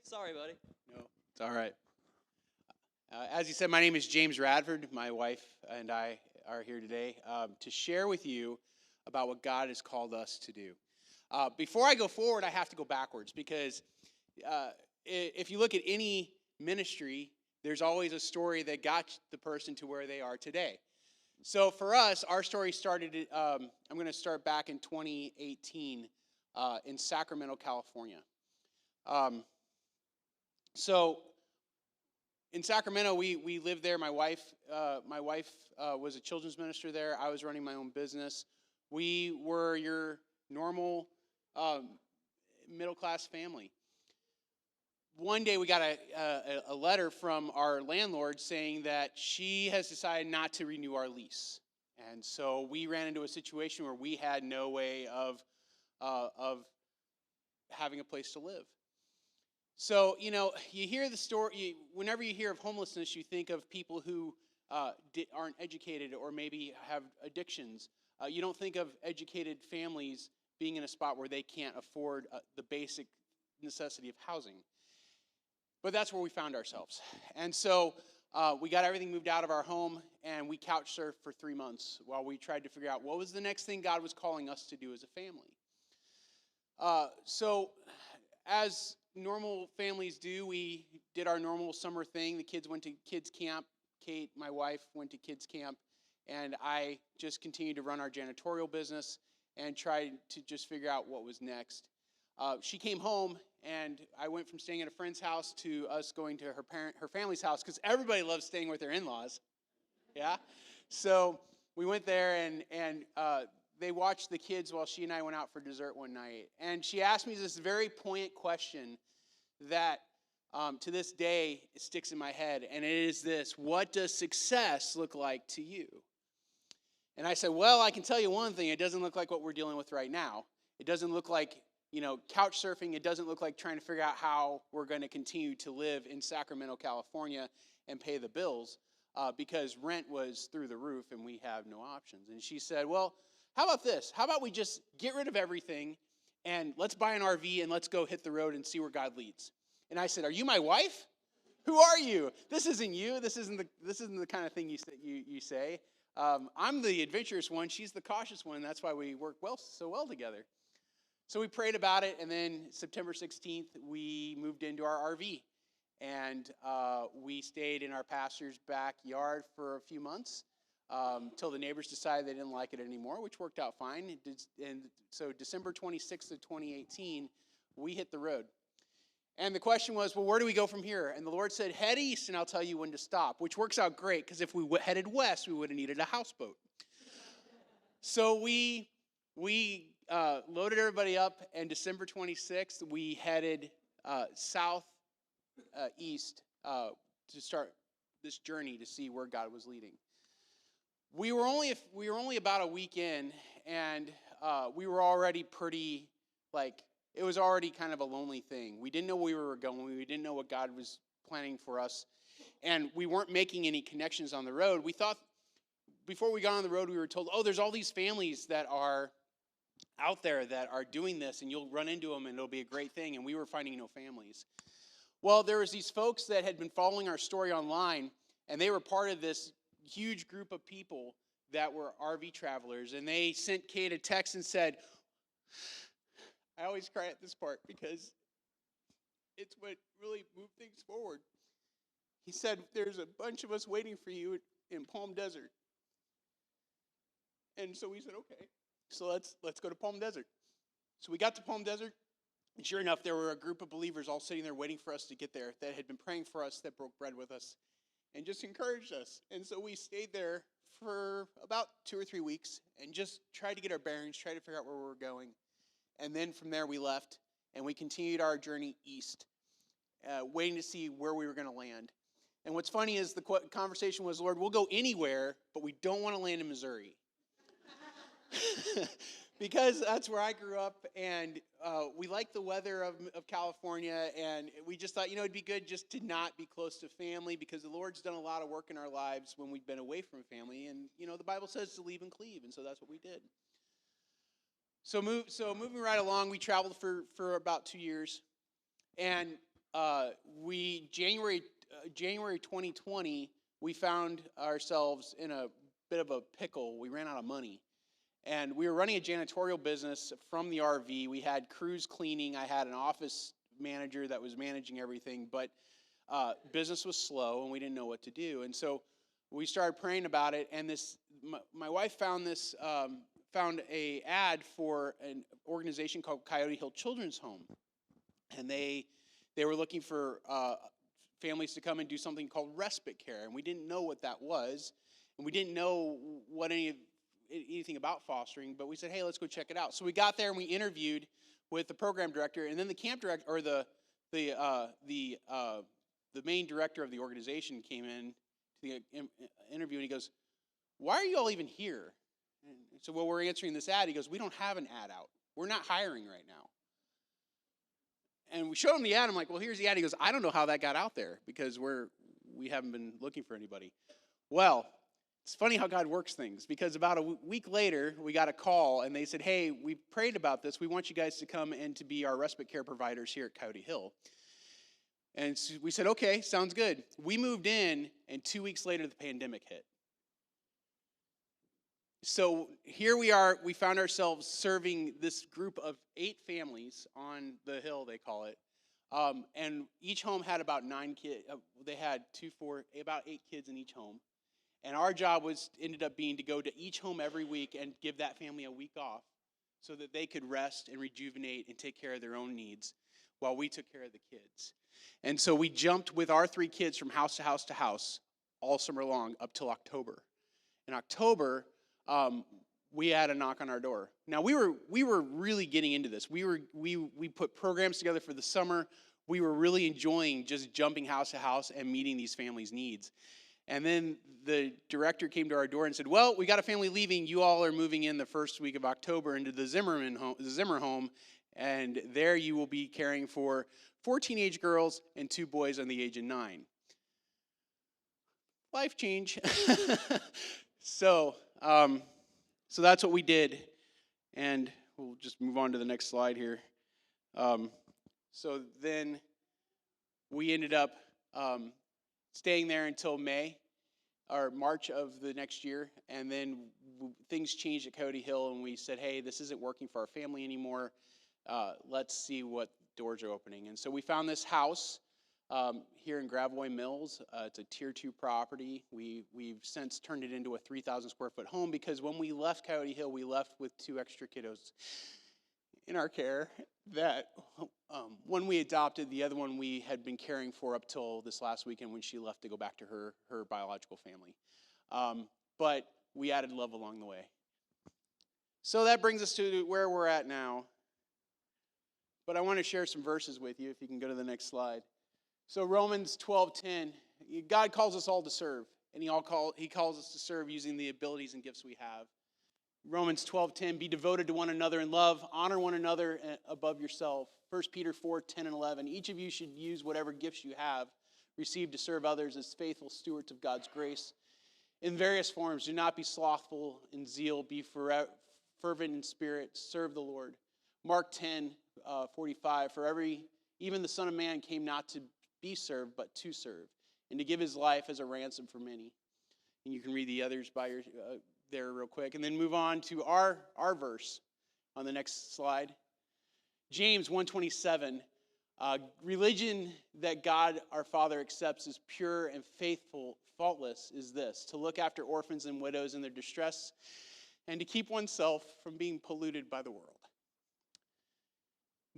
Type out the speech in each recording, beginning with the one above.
Sorry, buddy. No, it's all right. As you said, my name is James Radford. My wife and I are here today to share with you about what God has called us to do. Before I go forward, I have to go backwards because if you look at any ministry, there's always a story that got the person to where they are today. So for us, our story started, I'm going to start back in 2018 in Sacramento, California. So in Sacramento, we lived there. My wife was a children's minister there. I was running my own business. We were your normal middle-class family. One day we got a letter from our landlord saying that she has decided not to renew our lease. And so we ran into a situation where we had no way of having a place to live. So, you hear the story, whenever you hear of homelessness, you think of people who aren't educated or maybe have addictions. You don't think of educated families being in a spot where they can't afford the basic necessity of housing. But that's where we found ourselves. And so we got everything moved out of our home, and we couch surfed for 3 months while we tried to figure out what was the next thing God was calling us to do as a family. So as normal families do, we did our normal summer thing. The kids went to kids camp. Kate, my wife, went to kids camp, and I just continued to run our janitorial business and tried to just figure out what was next. She came home, and I went from staying at a friend's house to us going to her family's house, because everybody loves staying with their in-laws. Yeah? So we went there, and they watched the kids while she and I went out for dessert one night. And she asked me this very poignant question that to this day it sticks in my head, and it is this: what does success look like to you? And I said, well, I can tell you one thing. It doesn't look like what we're dealing with right now. It doesn't look like couch surfing. It doesn't look like trying to figure out how we're going to continue to live in Sacramento, California and pay the bills because rent was through the roof and we have no options. And she said, well, how about this? How about we just get rid of everything and let's buy an RV and let's go hit the road and see where God leads. And I said, are you my wife? Who are you? This isn't you. This isn't the kind of thing you say. I'm the adventurous one. She's the cautious one. That's why we work so well together. So we prayed about it, and then September 16th, we moved into our RV. And we stayed in our pastor's backyard for a few months until the neighbors decided they didn't like it anymore, which worked out fine. And so December 26th of 2018, we hit the road. And the question was, well, where do we go from here? And the Lord said, head east, and I'll tell you when to stop, which works out great, because if we headed west, we would have needed a houseboat. So we loaded everybody up, and December 26th, we headed east to start this journey to see where God was leading. We were only about a week in, and we were already pretty, it was already kind of a lonely thing. We didn't know where we were going. We didn't know what God was planning for us, and we weren't making any connections on the road. We thought, before we got on the road, we were told, oh, there's all these families that are out there that are doing this, and you'll run into them, and it'll be a great thing, and we were finding no families. Well, there was these folks that had been following our story online, and they were part of this huge group of people that were RV travelers, and they sent Kate a text and said, I always cry at this part because it's what really moved things forward. He said, there's a bunch of us waiting for you in Palm Desert. And so we said, okay, so let's go to Palm Desert. So we got to Palm Desert, and sure enough, there were a group of believers all sitting there waiting for us to get there that had been praying for us, that broke bread with us, and just encouraged us. And so we stayed there for about 2 or 3 weeks and just tried to get our bearings, tried to figure out where we were going. And then from there we left, and we continued our journey east, waiting to see where we were going to land. And what's funny is the conversation was, Lord, we'll go anywhere, but we don't want to land in Missouri. Because that's where I grew up, and we like the weather of California, and we just thought, it'd be good just to not be close to family, because the Lord's done a lot of work in our lives when we've been away from family, and, the Bible says to leave and cleave, and so that's what we did. So moving right along, we traveled for about 2 years, and January 2020, we found ourselves in a bit of a pickle. We ran out of money. And we were running a janitorial business from the RV. We had crews cleaning. I had an office manager that was managing everything, but business was slow and we didn't know what to do. And so we started praying about it, and my wife found a ad for an organization called Coyote Hill Children's Home. And they were looking for families to come and do something called respite care, and we didn't know what that was, and we didn't know what anything about fostering, but we said, hey, let's go check it out. So we got there and we interviewed with the program director, and then the camp director, or the main director of the organization came in to the interview, and he goes, why are you all even here? And so, well, we're answering this ad. He goes, we don't have an ad out. We're not hiring right now. And we showed him the ad. I'm like, well, here's the ad. He goes, I don't know how that got out there because we haven't been looking for anybody. Well, it's funny how God works things, because about a week later, we got a call, and they said, hey, we prayed about this. We want you guys to come and to be our respite care providers here at Coyote Hill. And so we said, okay, sounds good. We moved in, and 2 weeks later, the pandemic hit. So here we are. We found ourselves serving this group of 8 families on the hill, they call it. And each home had about 9 kids. They had about 8 kids in each home. And our job ended up being to go to each home every week and give that family a week off so that they could rest and rejuvenate and take care of their own needs while we took care of the kids. And so we jumped with our 3 kids from house to house to house all summer long up till October. In October, we had a knock on our door. Now we were really getting into this. We put programs together for the summer. We were really enjoying just jumping house to house and meeting these families' needs. And then the director came to our door and said, well, we got a family leaving. You all are moving in the first week of October into the Zimmer home, and there you will be caring for 4 teenage girls and 2 boys on the age of 9. Life change. So that's what we did, and we'll just move on to the next slide here. So then we ended up staying there until March of the next year, and then things changed at Coyote Hill, and we said, hey, this isn't working for our family anymore. Let's see what doors are opening. And so we found this house here in Gravois Mills. It's a Tier 2 property. We've since turned it into a 3,000 square foot home, because when we left Coyote Hill, we left with 2 extra kiddos in our care that one we adopted, the other one we had been caring for up till this last weekend when she left to go back to her biological family. But we added love along the way. So that brings us to where we're at now. But I want to share some verses with you, if you can go to the next slide. So Romans 12:10, God calls us all to serve, and he calls us to serve using the abilities and gifts we have. Romans 12:10, be devoted to one another in love, honor one another above yourself. 1 Peter 4:10 and 11, each of you should use whatever gifts you have received to serve others as faithful stewards of God's grace. In various forms, do not be slothful in zeal, be fervent in spirit, serve the Lord. Mark 10:45, even the Son of Man came not to be served, but to serve, and to give his life as a ransom for many. And you can read the others by there real quick, and then move on to our verse on the next slide. James 1:27, religion that God our Father accepts as pure and faithful, faultless, is this: to look after orphans and widows in their distress, and to keep oneself from being polluted by the world.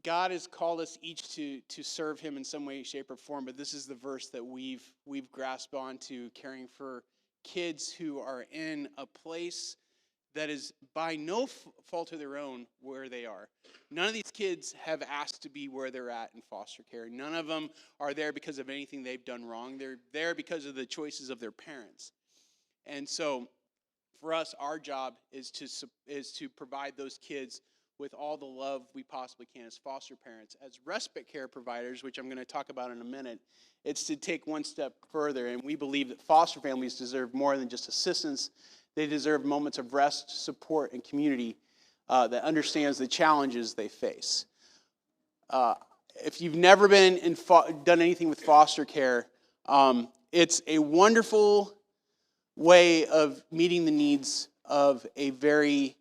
God has called us each to serve him in some way, shape, or form, but this is the verse that we've grasped onto, caring for kids who are in a place that is by no fault of their own where they are. None of these kids have asked to be where they're at in foster care. None of them are there because of anything they've done wrong. They're there because of the choices of their parents. And so for us, our job is to provide those kids with all the love we possibly can as foster parents. As respite care providers, which I'm going to talk about in a minute, it's to take one step further, and we believe that foster families deserve more than just assistance. They deserve moments of rest, support, and community that understands the challenges they face. if you've never been done anything with foster care, it's a wonderful way of meeting the needs of a very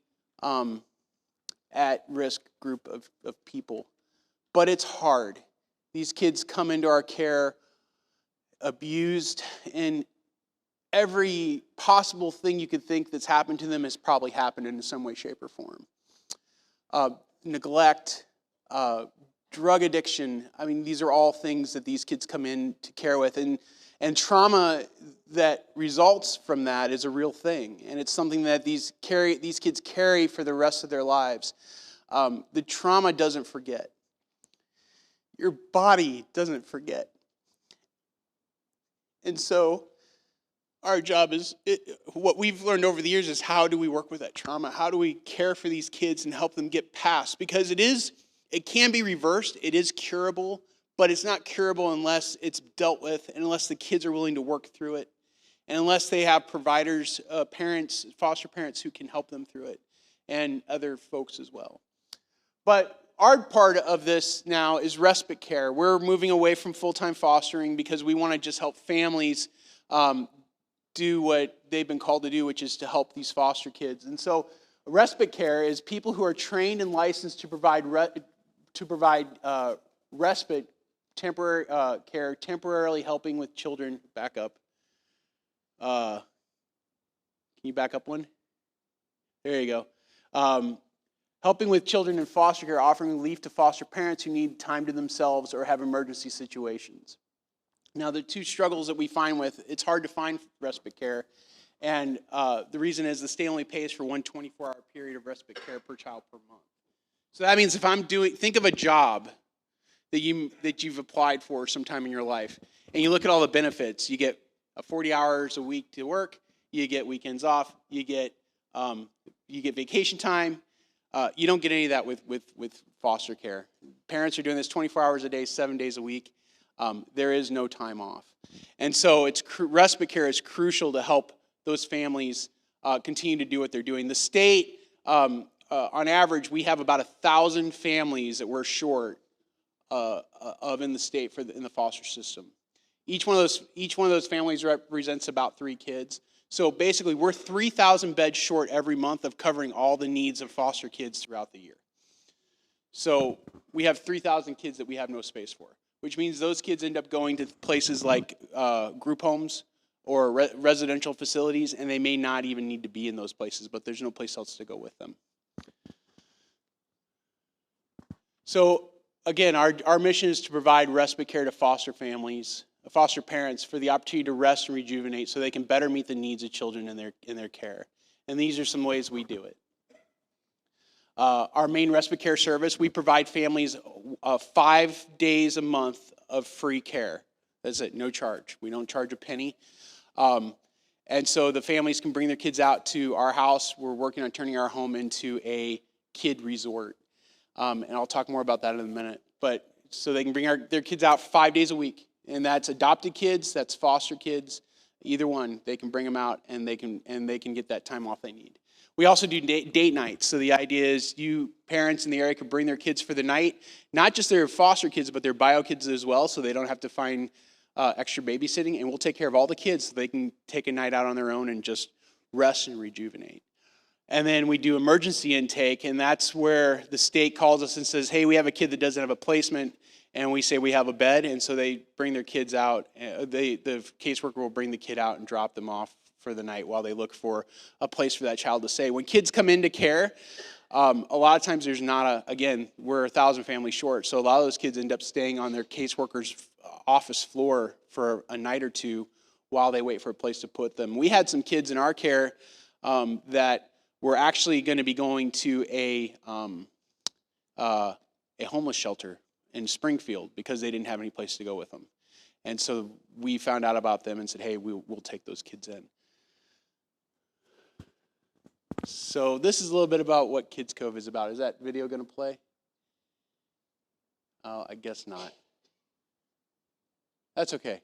at-risk group of people. But it's hard. These kids come into our care abused, and every possible thing you could think that's happened to them has probably happened in some way, shape, or form. Neglect, drug addiction. I mean, these are all things that these kids come in to care with, and trauma that results from that is a real thing, and it's something that these kids carry for the rest of their lives. The trauma doesn't forget. Your body doesn't forget. And so our job is, what we've learned over the years is, how do we work with that trauma? How do we care for these kids and help them get past? Because it can be reversed, it is curable, but it's not curable unless it's dealt with, and unless the kids are willing to work through it, and unless they have providers, parents, foster parents who can help them through it, and other folks as well. But our part of this now is respite care. We're moving away from full-time fostering because we want to just help families do what they've been called to do, which is to help these foster kids. And so respite care is people who are trained and licensed to provide respite, temporary care, temporarily helping with children. Back up. Can you back up one? There you go. Helping with children in foster care, offering relief to foster parents who need time to themselves or have emergency situations. Now, the two struggles that we find with, it's hard to find respite care, and the reason is the state only pays for one 24-hour period of respite care per child per month. So that means if I'm think of a job that you've applied for sometime in your life, and you look at all the benefits. You get 40 hours a week to work, you get weekends off, you get vacation time. You don't get any of that with foster care. Parents are doing this 24 hours a day, 7 days a week. There is no time off. And so respite care is crucial to help those families continue to do what they're doing. The state, on average, we have about 1,000 families that we're short of in the state in the foster system. Each one of those families represents about 3 kids. So basically, we're 3,000 beds short every month of covering all the needs of foster kids throughout the year. So we have 3,000 kids that we have no space for, which means those kids end up going to places like group homes or residential facilities, and they may not even need to be in those places, but there's no place else to go with them. So again, our mission is to provide respite care to foster families, foster parents, for the opportunity to rest and rejuvenate so they can better meet the needs of children in their care. And these are some ways we do it. Our main respite care service, we provide families 5 days a month of free care. That's it, no charge. We don't charge a penny. And so the families can bring their kids out to our house. We're working on turning our home into a kid resort. And I'll talk more about that in a minute. But so they can bring their kids out 5 days a week. And that's adopted kids, that's foster kids, either one. They can bring them out, and they can get that time off they need. We also do date nights. So the idea is you parents in the area can bring their kids for the night, not just their foster kids, but their bio kids as well, so they don't have to find extra babysitting. And we'll take care of all the kids so they can take a night out on their own and just rest and rejuvenate. And then we do emergency intake, and that's where the state calls us and says, hey, we have a kid that doesn't have a placement. And we say we have a bed, and so they bring their kids out. The caseworker will bring the kid out and drop them off for the night while they look for a place for that child to stay. When kids come into care, a lot of times there's not again, we're 1,000 families short, so a lot of those kids end up staying on their caseworker's office floor for a night or two while they wait for a place to put them. We had some kids in our care that were actually going to be going to a homeless shelter in Springfield because they didn't have any place to go with them. And so we found out about them and said, hey, we'll take those kids in. So this is a little bit about what Kids Cove is about. Is that video going to play? Oh, I guess not. That's okay.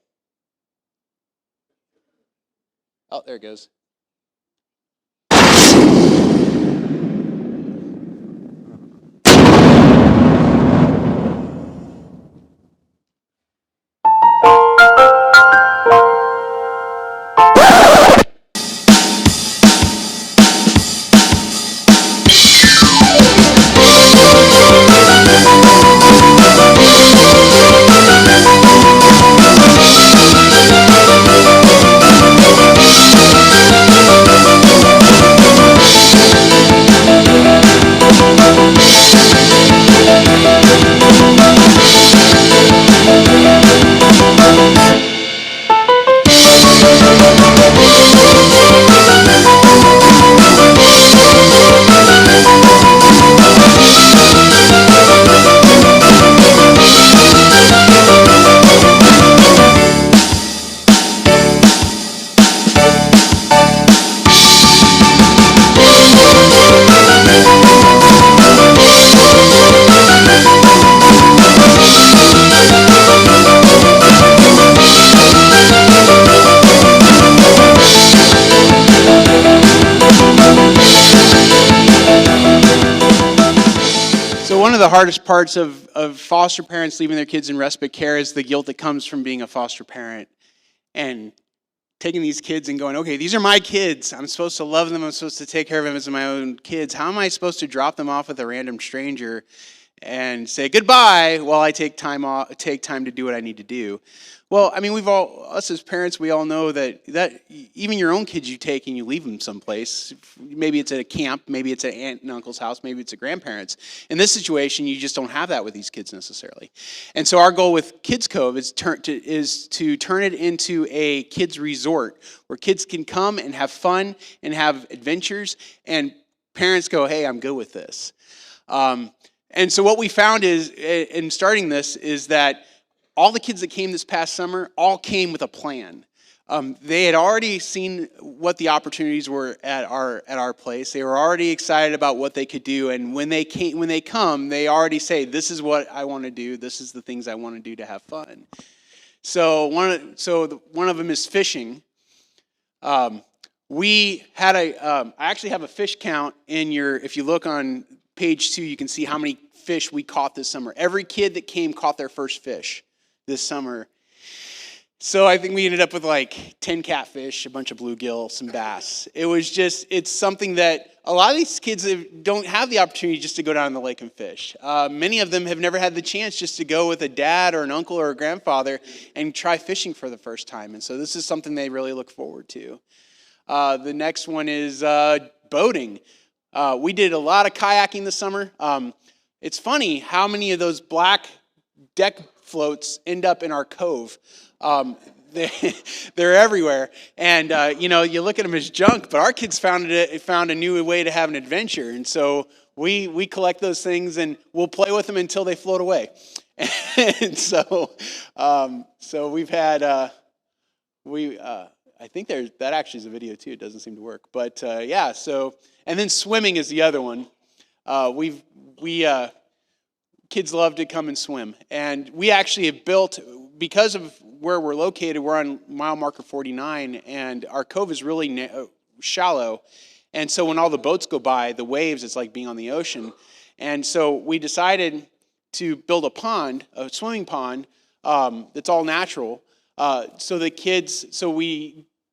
Oh, there it goes. the hardest parts of foster parents leaving their kids in respite care is the guilt that comes from being a foster parent and taking these kids and going, okay, these are my kids. I'm supposed to love them. I'm supposed to take care of them as my own kids. How am I supposed to drop them off with a random stranger and say goodbye while I take time to do what I need to do? Well, I mean, us as parents, we all know that even your own kids you take and you leave them someplace. Maybe it's at a camp, maybe it's at aunt and uncle's house, maybe it's at grandparents. In this situation, you just don't have that with these kids necessarily. And so our goal with Kids Cove is to turn it into a kids resort where kids can come and have fun and have adventures, and parents go, hey, I'm good with this. And so what we found is, in starting this, is that all the kids that came this past summer all came with a plan. They had already seen what the opportunities were at our place. They were already excited about what they could do, and when they come, they already say, "This is what I want to do. This is the things I want to do to have fun." So one of them is fishing. We had I actually have a fish count in your. If you look on page 2, you can see how many fish we caught this summer. Every kid that came caught their first fish this summer. So I think we ended up with like 10 catfish, a bunch of bluegill, some bass. It's something that a lot of these kids don't have the opportunity just to go down in the lake and fish. Many of them have never had the chance just to go with a dad or an uncle or a grandfather and try fishing for the first time. And so this is something they really look forward to. The next one is boating. We did a lot of kayaking this summer. It's funny how many of those black deck floats end up in our cove. They're everywhere, and you look at them as junk, but our kids found a new way to have an adventure, and so we collect those things and we'll play with them until they float away. And so we've had I think that actually is a video too. It doesn't seem to work, but yeah. So and then swimming is the other one. Kids love to come and swim. And we actually have built, because of where we're located, we're on mile marker 49, and our cove is really shallow. And so when all the boats go by, the waves, it's like being on the ocean. And so we decided to build a swimming pond that's all natural.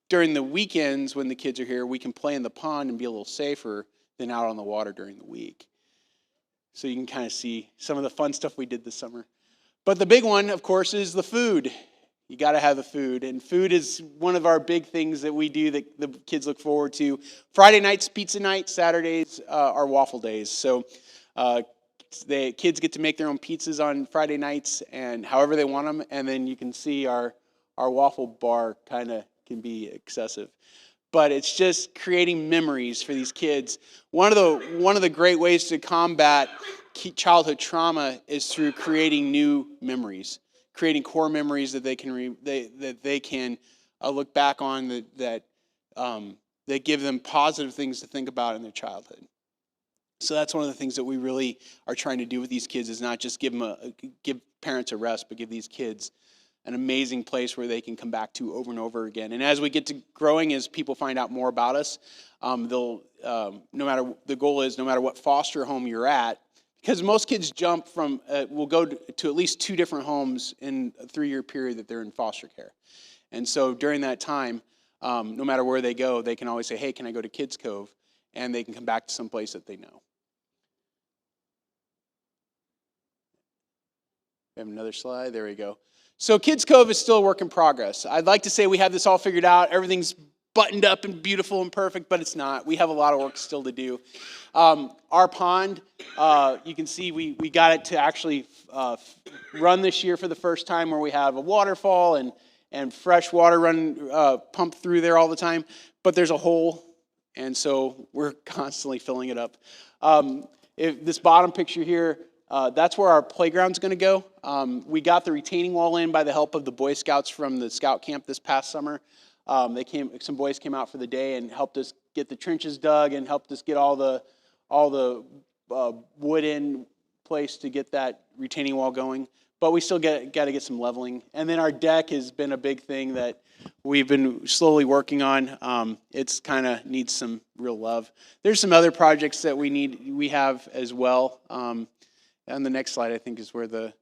During the weekends when the kids are here, we can play in the pond and be a little safer than out on the water during the week. So you can kind of see some of the fun stuff we did this summer. But the big one, of course, is the food. You got to have the food. And food is one of our big things that we do that the kids look forward to. Friday nights, pizza night. Saturdays are waffle days. So the kids get to make their own pizzas on Friday nights and however they want them. And then you can see our waffle bar kind of can be excessive. But it's just creating memories for these kids. One of the great ways to combat childhood trauma is through creating new memories, creating core memories that they can look back on that give them positive things to think about in their childhood. So that's one of the things that we really are trying to do with these kids, is not just give parents a rest, but give these kids an amazing place where they can come back to over and over again. And as we get to growing, as people find out more about us, the goal is no matter what foster home you're at, because most kids jump from, will go to at least 2 different homes in a 3-year period that they're in foster care. And so during that time, no matter where they go, they can always say, hey, can I go to Kids Cove? And they can come back to some place that they know. We have another slide. There we go. So Kids Cove is still a work in progress. I'd like to say we have this all figured out. Everything's buttoned up and beautiful and perfect, but it's not. We have a lot of work still to do. Our pond, you can see we got it to actually run this year for the first time, where we have a waterfall and fresh water pumped through there all the time. But there's a hole, and so we're constantly filling it up. If this bottom picture here, that's where our playground's going to go. We got the retaining wall in by the help of the Boy Scouts from the scout camp this past summer. Some boys came out for the day and helped us get the trenches dug and helped us get all the wood in place to get that retaining wall going. But we still got to get some leveling. And then our deck has been a big thing that we've been slowly working on. It's kind of needs some real love. There's some other projects that we have as well. On the next slide, I think, is where the